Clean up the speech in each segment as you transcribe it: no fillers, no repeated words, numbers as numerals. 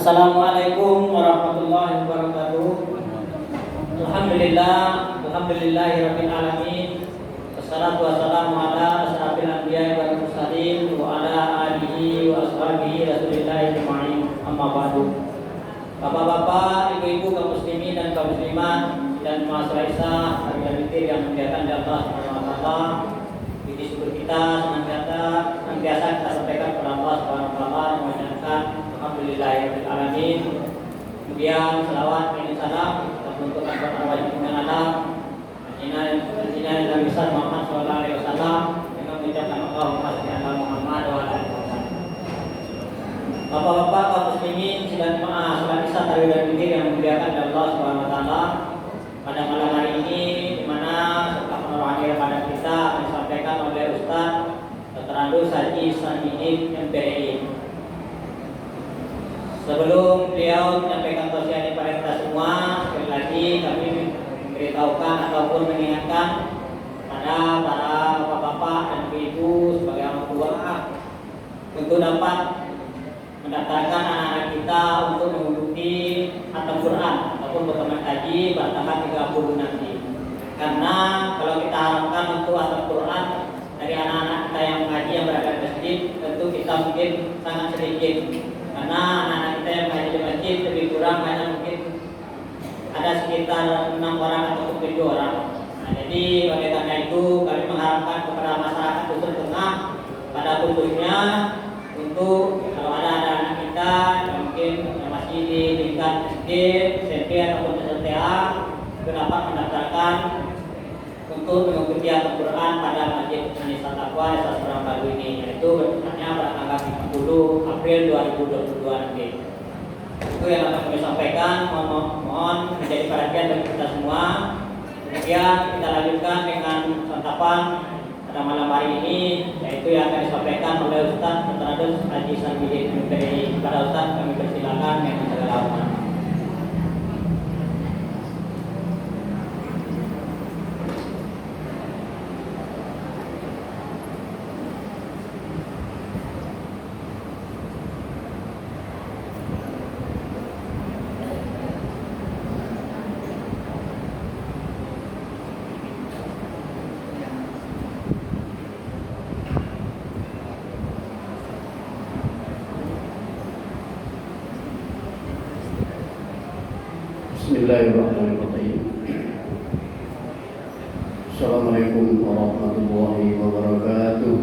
Assalamualaikum warahmatullahi wabarakatuh. Alhamdulillahirabbil alamin. Wassalatu wassalamu ala asyrafil anbiya'i wal mursalin wa ala alihi wa ashabihi rasulillahi ajma'in. Amma ba'du. Bapak-bapak, ibu-ibu, kaum muslimin dan kaum muslimat dan mahasiswa Isa hari Fitir yang muliakan Allah Subhanahu wa taala. Puji syukur kita senantiasa kita sampaikan kepada Allah Subhanahu wa taala, mengucapkan alhamdulillahirabbil alamin. Kemudian selawat dan salam untuk arwah junjungan alam Baginda Nabi Muhammad sallallahu alaihi wasallam dengan mengucapkan Allahumma shalli ala Muhammad wa ala ali Muhammad. Bapak-bapak, kaum muslimin sidang jemaah salat Isya Tarawih Fitir yang dimuliakan Allah Subhanahu wa taala. Pada malam hari ini di mana serta penerangan kepada kita disampaikan oleh Ustaz Dr. Andus Haji Sanidin MPRI. Sebelum beliau menyampaikan tausiah kepada kita semua, sekali lagi kami memberitahukan ataupun mengingatkan pada para bapak-bapak dan ibu sebagai orang tua untuk dapat mendaftarkan anak-anak kita untuk mengikuti khatam Quran ataupun berteman haji pada tanggal 30 nanti. Karena kalau kita harapkan untuk khatam Quran dari anak-anak kita yang mengaji yang berada di masjid, tentu kita mungkin sangat sedikit. Karena anak-anak kita yang mengaji di masjid lebih kurang hanya mungkin ada sekitar 6 orang atau 7 orang. Nah, jadi oleh karena itu kami mengharapkan kepada masyarakat Dusun Tengah pada khususnya untuk kalau ada anak kita yang mungkin yang masih di tingkat SD, SMP ataupun SMTA itu dapat mendaftarkan untuk mengikuti Al-Quran pada Masjid Anisa Taqwa Desa Surabaya ini, yaitu bertepatnya pada tanggal 30 April 2022 nanti. Itu yang akan kami sampaikan, mohon menjadi perhatian bagi kita semua. Kemudian kita lanjutkan dengan santapan pada malam hari ini, yaitu yang akan disampaikan oleh Ustaz Dr. Andus Haji Sanidin MPRI. Kepada Ustaz kami persilakan dengan segala hormat. Bismillahirrahmanirrahim. Assalamualaikum warahmatullahi wabarakatuh.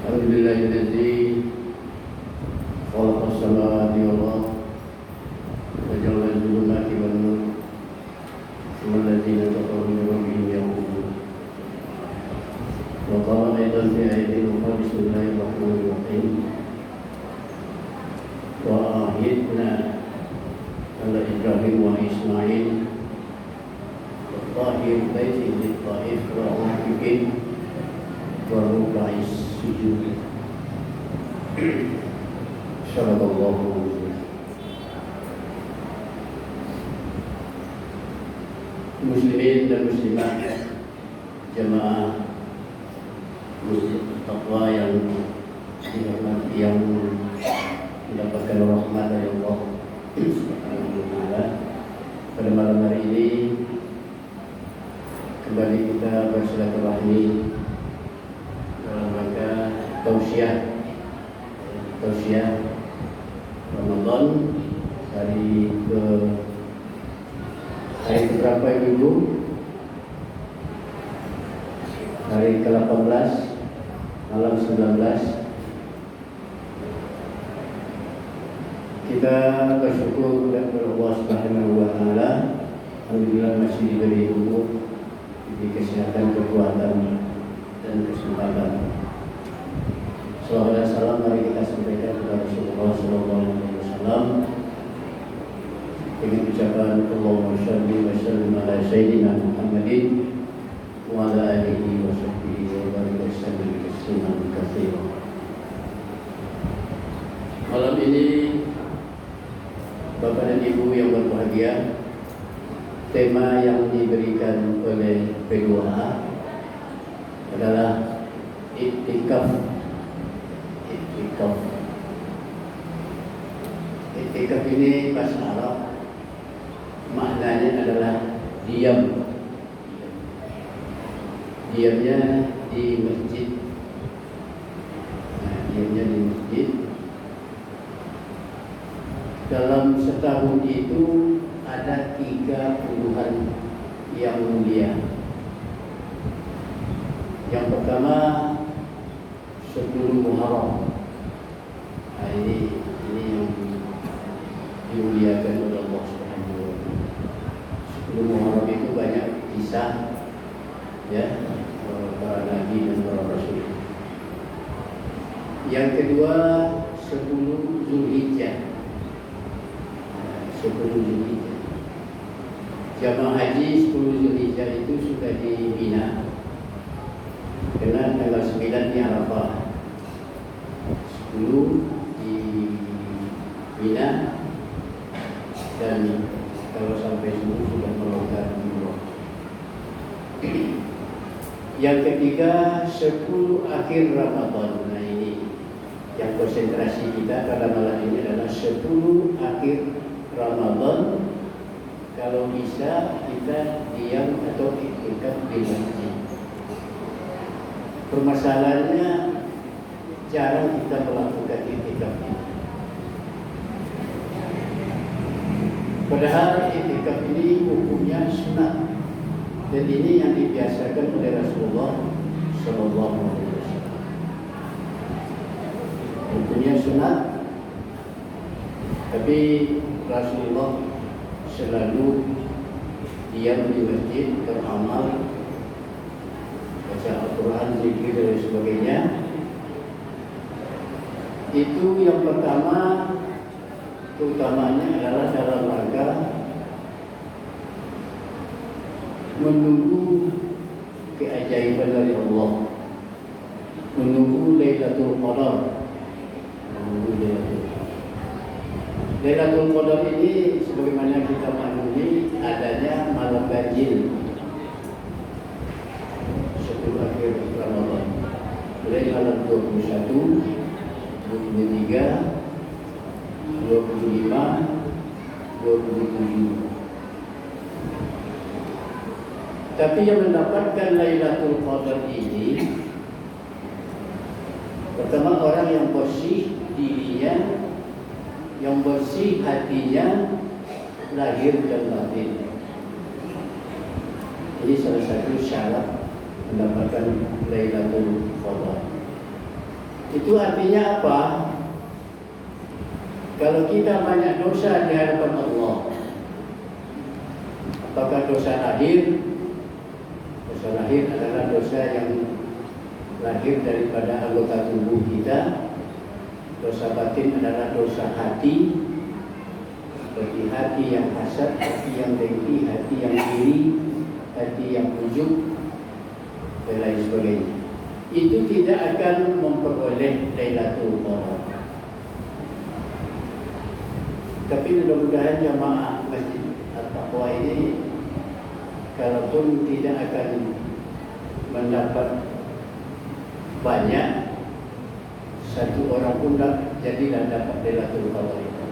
Alhamdulillahilladzi khalaqas samawati wal ardh wa ja'ala al-zulumati wan nur thumma alladzina kafaru bi rabbihim ya'budun. Wa qala aidan fi ayatin ukhra bismillahirrahmanirrahim. Wa ahidna ala Ibrahim wa Ismail wa tahir baiti lit-taif wa muhibbin wa ruka'is sujud. Sallallahu muslimin dan muslimat jemaah Masjid Taqwa yang dihormati, yang mendapatkan rahmat dari Allah Subhanahu wa taala. Pada malam hari ini kembali kita bersilaturahmi dalam rangka tausiah Ramadan hari keberapa Ibu? Hari ke-18 malam 19. Kita bersyukur kepada Allah Subhanahu wa taala. Alhamdulillah masih diberi umur, diberi kesehatan, kekuatan dan kesempatan. Salawat dan salam mari kita sampaikan kepada Rasulullah sallallahu alaihi wasallam dengan ucapan Allahumma shalli wa sallim ala sayyidina Muhammadin wa ala alihi wa sahbihi wa barik wa sallim tasliman katsiran. Malam ini Bapak dan Ibu yang berbahagia, tema yang diberikan oleh P2A adalah iktikaf Toh. Iktikaf ini bahasa Arab maknanya adalah diam. Diamnya di masjid. Nah, diamnya di masjid. Dalam setahun itu ada 3 puluhan yang mulia. Yang pertama 10 Muharram. Nah, ini yang dimuliakan oleh Allah Subhanahu wa taala. 10 Muharram itu banyak kisah ya para nabi dan para rasul. Yang kedua 10 Zulhijjah. 10 Zulhijjah. Jamaah haji 10 Zulhijjah itu sudah di Mina. Karena tanggal 9 di Arafah, 10 di Mina, dan kalau sampai 10 sudah melonggar umroh. Yang ketiga 10 akhir Ramadan. Nah, ini yang konsentrasi kita pada malam ini adalah 10 akhir Ramadan. Kalau bisa kita diam atau iktikaf di masjid. Permasalahannya jarang kita melakukan iktikaf ini. Padahal iktikaf ini hukumnya sunat, dan ini yang dibiasakan oleh Rasulullah Sallallahu Alaihi Wasallam. Hukumnya sunat, tapi Rasulullah selalu diam di masjid beramal, baca Al-Quran, zikir dan sebagainya. Itu yang pertama, utamanya adalah dalam rangka menunggu keajaiban dari Allah, menunggu Lailatul Qadar. Lailatul Qadar ini sebagaimana kita maklumi adanya malam ganjil 10 akhir Ramadan, mulai malam 21, 23, 25, 27. Tapi yang mendapatkan Lailatul Qadar ini pertama orang yang bersih dirinya, yang bersih hatinya, lahir dan batin. Ini salah satu syarat mendapatkan Lailatul Qadar. Itu artinya apa? Kalau kita banyak dosa di hadapan Allah, apakah dosa lahir? Dosa lahir adalah dosa yang lahir daripada anggota tubuh kita. Dosa batin adalah dosa hati, seperti hati yang hasad, hati yang dengki, hati yang iri, hati yang ujub, dan lain sebagainya. Itu tidak akan memperoleh Lailatul Qadar. Tapi mudah-mudahan jamaah Masjid At-Taqwa ini, kalaupun tidak akan mendapat banyak, satu orang pun jadilah dapat Lailatul Qadar itu.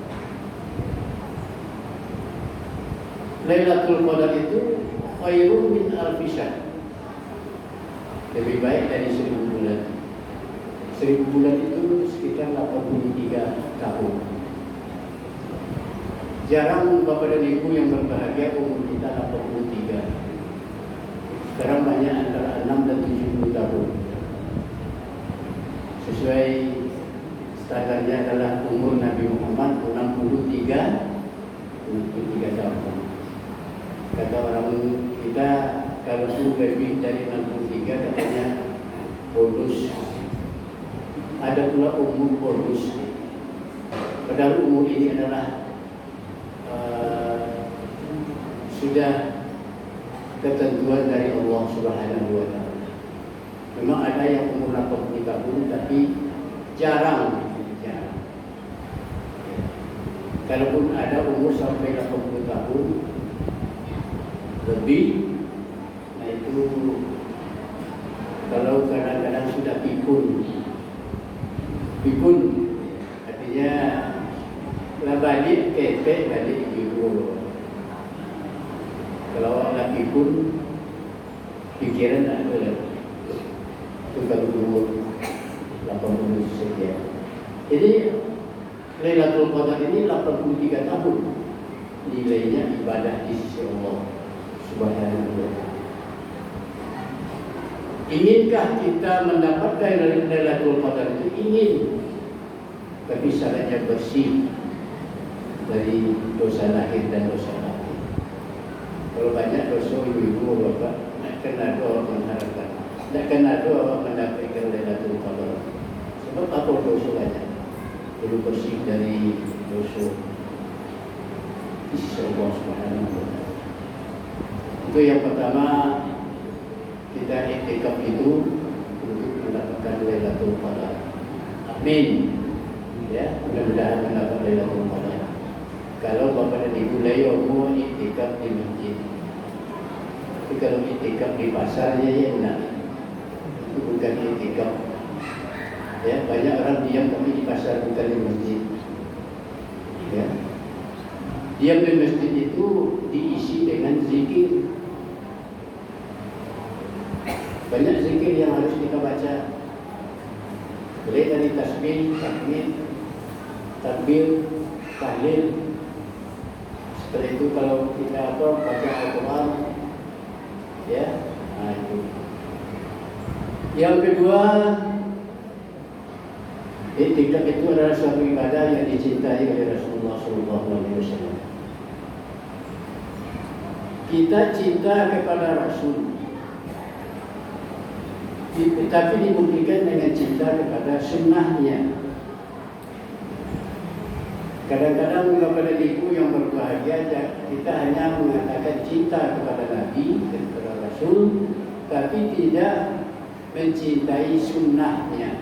Lailatul Qadar itu khairun min alfi syahr. Lebih baik dari 1000 bulan. 1000 bulan itu sekitar 83 tahun. Jarang Bapak dan Ibu yang berbahagia umur kita 83. Sekarang banyak antara 6 dan 70 tahun. Sesuai standarnya adalah umur Nabi Muhammad 63 tahun. Kata orang kita, kalau lebih dari 63 katanya bonus. Ada pula umur bonus. Padahal umur ini adalah sudah ketentuan dari Allah Subhanahu wa taala. Memang ada yang umur 80 tahun tapi jarang. Kalaupun ada umur sampai 80 tahun lebih, nah itu kalau kadang-kadang sudah pikun Lah balik ketek balik ibu. Kalau orang laki pun pikiran ada lah. Tukang umur 80 sekian. Jadi Lailatul Qadar ini 83 tahun nilainya ibadah di sisi Allah Subhanahu wa Ta'ala. Inginkah kita mendapatkan Lailatul Qadar itu? Ingin, tapi syaratnya bersih dari dosa lahir dan dosa batin. Kalau banyak dosa ibu-ibu bapak, nak kena doa mengharapkan, nak kena doa mendapatkan Lailatul Qadar. Sebab apa dosa banyak? Perlu bersih dari dosa di sisi Allah Subhanahu wa Ta'ala. Itu yang pertama, kita iktikaf itu untuk mendapatkan Lailatul Qadar. Amin. Ya, mudah-mudahan mendapat Lailatul Qadar. Kalau bapak dan ibu layak mau iktikaf di masjid, tapi kalau iktikaf di pasarnya ya enak. Itu bukan iktikaf. Ya, banyak orang diam tapi di pasar bukan di masjid. Ya, diam di masjid itu diisi dengan zikir. Banyak zikir yang harus kita baca. Mulai dari tasbih, tahmid, takbir, tahlil. Setelah itu kalau kita baca Al-Quran, ya, nah itu. Yang kedua, iktikaf itu adalah suatu ibadah yang dicintai oleh Rasulullah SAW. Kita cinta kepada Rasul, tapi dibuktikan dengan cinta kepada sunnahnya. Kadang-kadang kepada ibu yang berbahagia, kita hanya mengatakan cinta kepada Nabi, kepada Rasul, tapi tidak mencintai sunnahnya.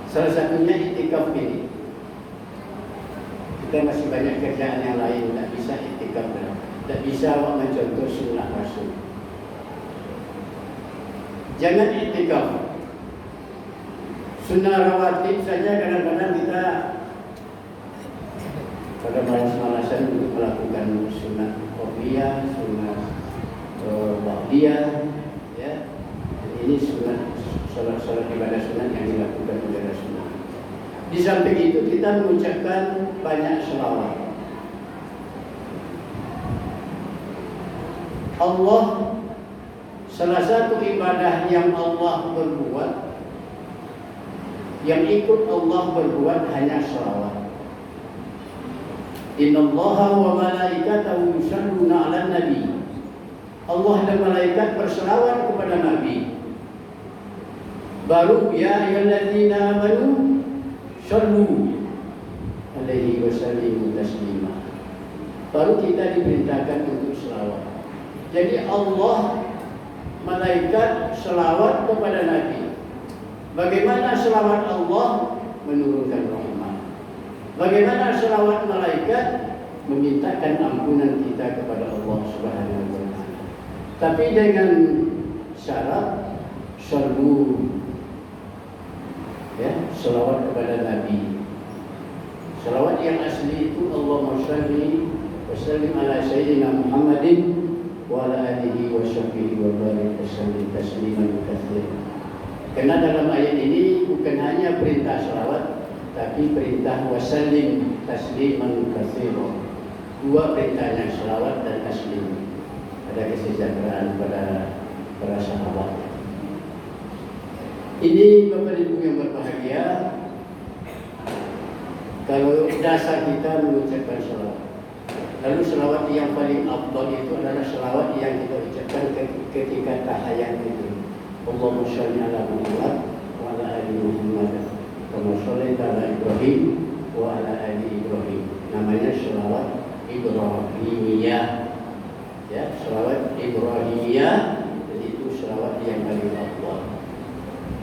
Salah satunya iktikaf ini. Kita masih banyak kerjaan yang lain, tidak bisa iktikaf, tidak bisa mencontoh sunnah Rasul. Jangan iktikaf. Sunnah rawatib saja kadang-kadang kita pada malas-malasan untuk melakukan sunnah qobliyah, sunnah ba'diyah, ya. Ini sunnah salat ibadah sunnah yang dilakukan oleh Rasulullah. Di samping itu kita mengucapkan banyak selawat. Allah, salah satu ibadah yang Allah berbuat, yang ikut Allah berbuat hanya selawat. Innallaha wa malaikatahu yusholluna 'alan nabi. Allah dan malaikat berselawat kepada Nabi. Baru ya ayyuhalladzina amanu shollu alaihi wasallimu taslima. Baru kita diperintahkan untuk selawat. Jadi Allah, malaikat selawat kepada Nabi. Bagaimana selawat Allah? Menurunkan rahmat. Bagaimana selawat malaikat? Memintakan ampunan kita kepada Allah Subhanahu wa Ta'ala. Tapi dengan syarat shollu, ya, selawat kepada Nabi. Selawat yang asli itu Allahumma shalli wa sallim ala sayyidina Muhammadin wa ala alihi wa sahbihi wa barik wasallim tasliman katsiran. Karena dalam ayat ini bukan hanya perintah selawat, tapi perintah wasallim tasliman katsiran. Dua perintahnya, selawat dan taslim. Ada kesejahteraan pada para sahabat. Ini Bapak Ibu yang berbahagia, kalau dasar kita mengucapkan selawat. Lalu selawat yang paling afdal itu adalah selawat yang kita ucapkan ketika tahiyat itu. Allahumma shalli ala Muhammad wa ala ali Muhammad kama shallaita ala Ibrahim wa ala ali Ibrahim. Namanya selawat Ibrahimiyah. Ya, selawat Ibrahimiyah, jadi itu selawat yang paling afdal.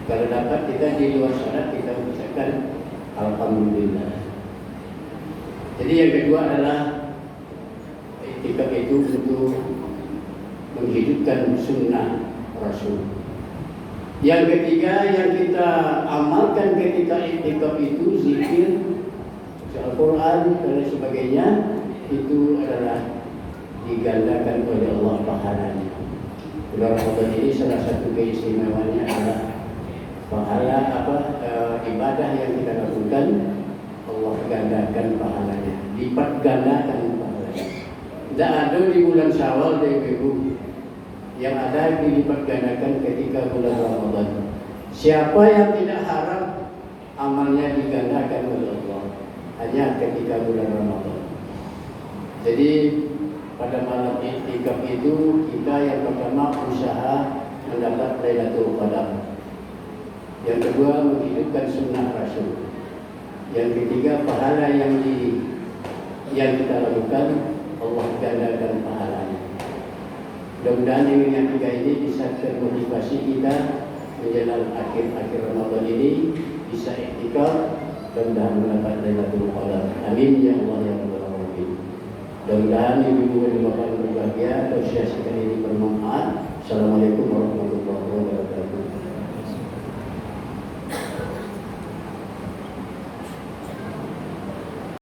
Kalau dapat kita di luar sana kita ucapkan alhamdulillah. Jadi yang kedua adalah iktikaf itu untuk menghidupkan sunnah Rasul. Yang ketiga yang kita amalkan ketika iktikaf itu zikir, Al-Quran dan lain sebagainya, itu adalah digandakan oleh Allah pahalanya. Bulan Ramadan ini salah satu keistimewaannya adalah pahala ibadah yang kita lakukan, Allah gandakan pahalanya, lipat gandakan pahalanya. Tidak ada di bulan Syawal dari Ibu, yang ada dilipat gandakan ketika bulan Ramadan. Siapa yang tidak harap amalnya digandakan oleh Allah hanya ketika bulan Ramadan. Jadi pada malam iktikaf itu kita yang pertama usaha mendapat Lailatul Qadar. Yang kedua menghidupkan sunnah Rasul. Yang ketiga pahala yang kita lakukan Allah gandakan pahalanya. Mudah-mudahan dengan yang tiga ini bisa termotivasi kita menjelang akhir Ramadan ini bisa iktikaf dan mendapat Lailatul Qadar. Amin ya Allah ya Rabbal Alamin. Mudah-mudahan ibu-ibu dan bapak berbahagia, doa sekali ini bermanfaat. Assalamualaikum warahmatullahi wabarakatuh.